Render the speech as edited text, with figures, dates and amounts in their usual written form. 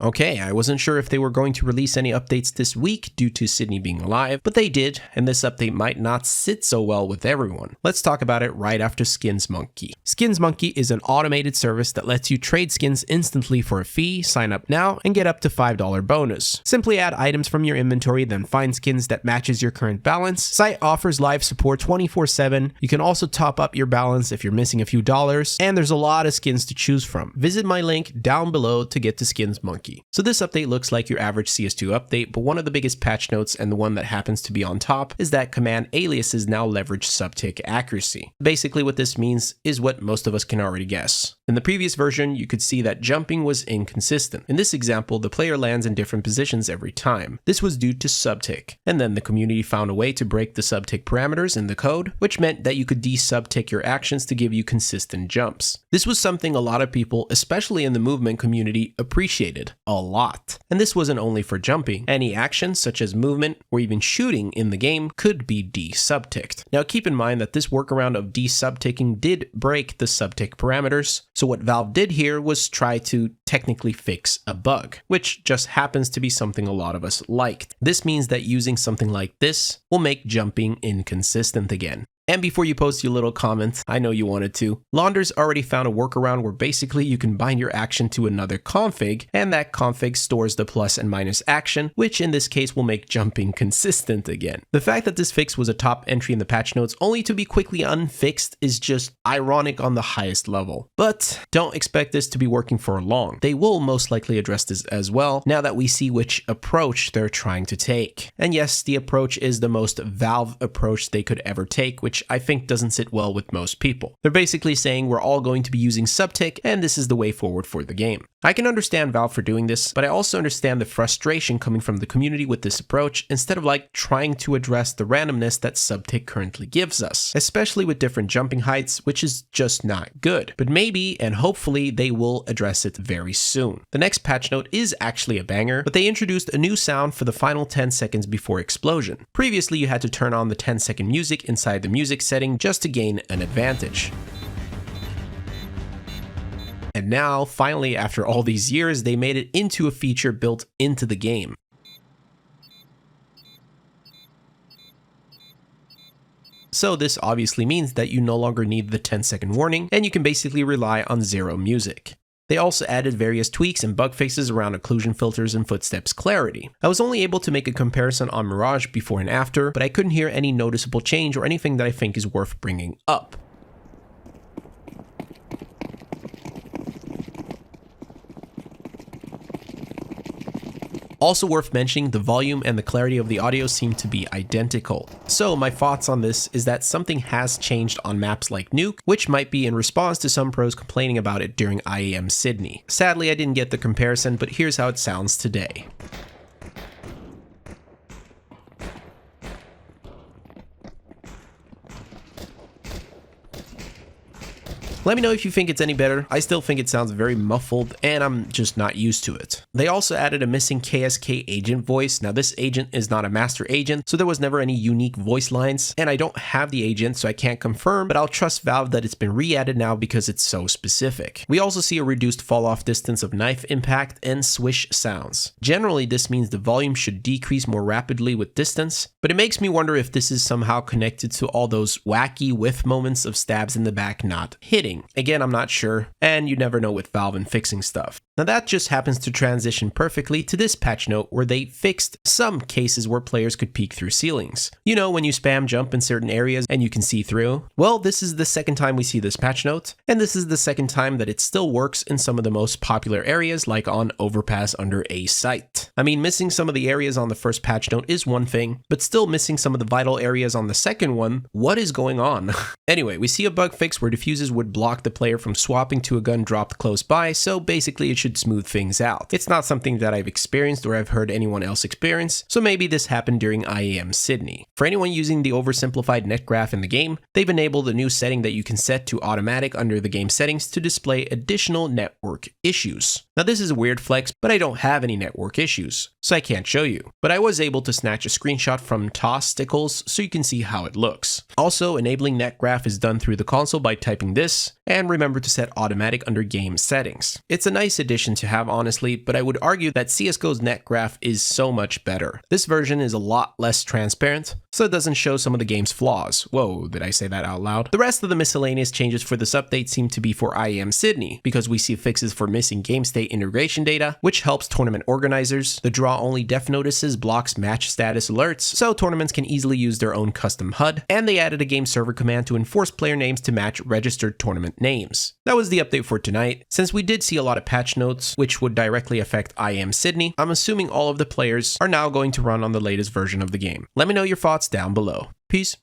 Okay, I wasn't sure if they were going to release any updates this week due to Sydney being alive, but they did, and this update might not sit so well with everyone. Let's talk about it right after Skins Monkey. Skins Monkey is an automated service that lets you trade skins instantly for a fee, sign up now, and get up to $5 bonus. Simply add items from your inventory, then find skins that matches your current balance. Site offers live support 24/7. You can also top up your balance if you're missing a few dollars, and there's a lot of skins to choose from. Visit my link down below to get to Skins Monkey. So this update looks like your average CS2 update, but one of the biggest patch notes, and the one that happens to be on top, is that command aliases now leverage sub-tick accuracy. Basically what this means is what most of us can already guess. In the previous version, you could see that jumping was inconsistent. In this example, the player lands in different positions every time. This was due to sub-tick, and then the community found a way to break the sub-tick parameters in the code, which meant that you could de-sub-tick your actions to give you consistent jumps. This was something a lot of people, especially in the movement community, appreciated a lot. And this wasn't only for jumping. Any action, such as movement or even shooting in the game, could be de-sub-ticked. Now keep in mind that this workaround of de-sub-ticking did break the sub-tick parameters, so what Valve did here was try to technically fix a bug, which just happens to be something a lot of us liked. This means that using something like this will make jumping inconsistent again. And before you post your little comment, I know you wanted to, Launder's already found a workaround where basically you can bind your action to another config, and that config stores the plus and minus action, which in this case will make jumping consistent again. The fact that this fix was a top entry in the patch notes only to be quickly unfixed is just ironic on the highest level. But don't expect this to be working for long. They will most likely address this as well, now that we see which approach they're trying to take. And yes, the approach is the most Valve approach they could ever take, which I think doesn't sit well with most people. They're basically saying we're all going to be using sub-tick, and this is the way forward for the game. I can understand Valve for doing this, but I also understand the frustration coming from the community with this approach, instead of trying to address the randomness that sub-tick currently gives us, especially with different jumping heights, which is just not good. But maybe, and hopefully, they will address it very soon. The next patch note is actually a banger, but they introduced a new sound for the final 10 seconds before explosion. Previously, you had to turn on the 10-second music inside the music setting just to gain an advantage. And now, finally, after all these years, they made it into a feature built into the game. So this obviously means that you no longer need the 10-second warning, and you can basically rely on zero music. They also added various tweaks and bug fixes around occlusion filters and footsteps clarity. I was only able to make a comparison on Mirage before and after, but I couldn't hear any noticeable change or anything that I think is worth bringing up. Also worth mentioning, the volume and the clarity of the audio seem to be identical. So my thoughts on this is that something has changed on maps like Nuke, which might be in response to some pros complaining about it during IEM Sydney. Sadly, I didn't get the comparison, but here's how it sounds today. Let me know if you think it's any better. I still think it sounds very muffled, and I'm just not used to it. They also added a missing KSK agent voice. Now this agent is not a master agent, so there was never any unique voice lines, and I don't have the agent, so I can't confirm, but I'll trust Valve that it's been re-added now because it's so specific. We also see a reduced fall-off distance of knife impact and swish sounds. Generally, this means the volume should decrease more rapidly with distance, but it makes me wonder if this is somehow connected to all those wacky whiff moments of stabs in the back not hitting. Again, I'm not sure, and you never know with Valve and fixing stuff. Now that just happens to transition perfectly to this patch note where they fixed some cases where players could peek through ceilings. You know, when you spam jump in certain areas and you can see through? Well, this is the second time we see this patch note, and this is the second time that it still works in some of the most popular areas like on overpass under a site. I mean, missing some of the areas on the first patch note is one thing, but still missing some of the vital areas on the second one, what is going on? Anyway, we see a bug fix where diffuses would block the player from swapping to a gun dropped close by, so basically it should smooth things out. It's not something that I've experienced or I've heard anyone else experience, so maybe this happened during IEM Sydney. For anyone using the oversimplified net graph in the game, they've enabled a new setting that you can set to automatic under the game settings to display additional network issues. Now this is a weird flex, but I don't have any network issues, so I can't show you. But I was able to snatch a screenshot from Tostickles so you can see how it looks. Also, enabling netgraph is done through the console by typing this, and remember to set automatic under game settings. It's a nice addition to have honestly, but I would argue that CSGO's netgraph is so much better. This version is a lot less transparent, so it doesn't show some of the game's flaws. Whoa, did I say that out loud? The rest of the miscellaneous changes for this update seem to be for IEM Sydney, because we see fixes for missing game state integration data, which helps tournament organizers. The draw only def notices blocks match status alerts, so tournaments can easily use their own custom HUD, and they added a game server command to enforce player names to match registered tournament names. That was the update for tonight. Since we did see a lot of patch notes, which would directly affect IEM Sydney, I'm assuming all of the players are now going to run on the latest version of the game. Let me know your thoughts down below. Peace.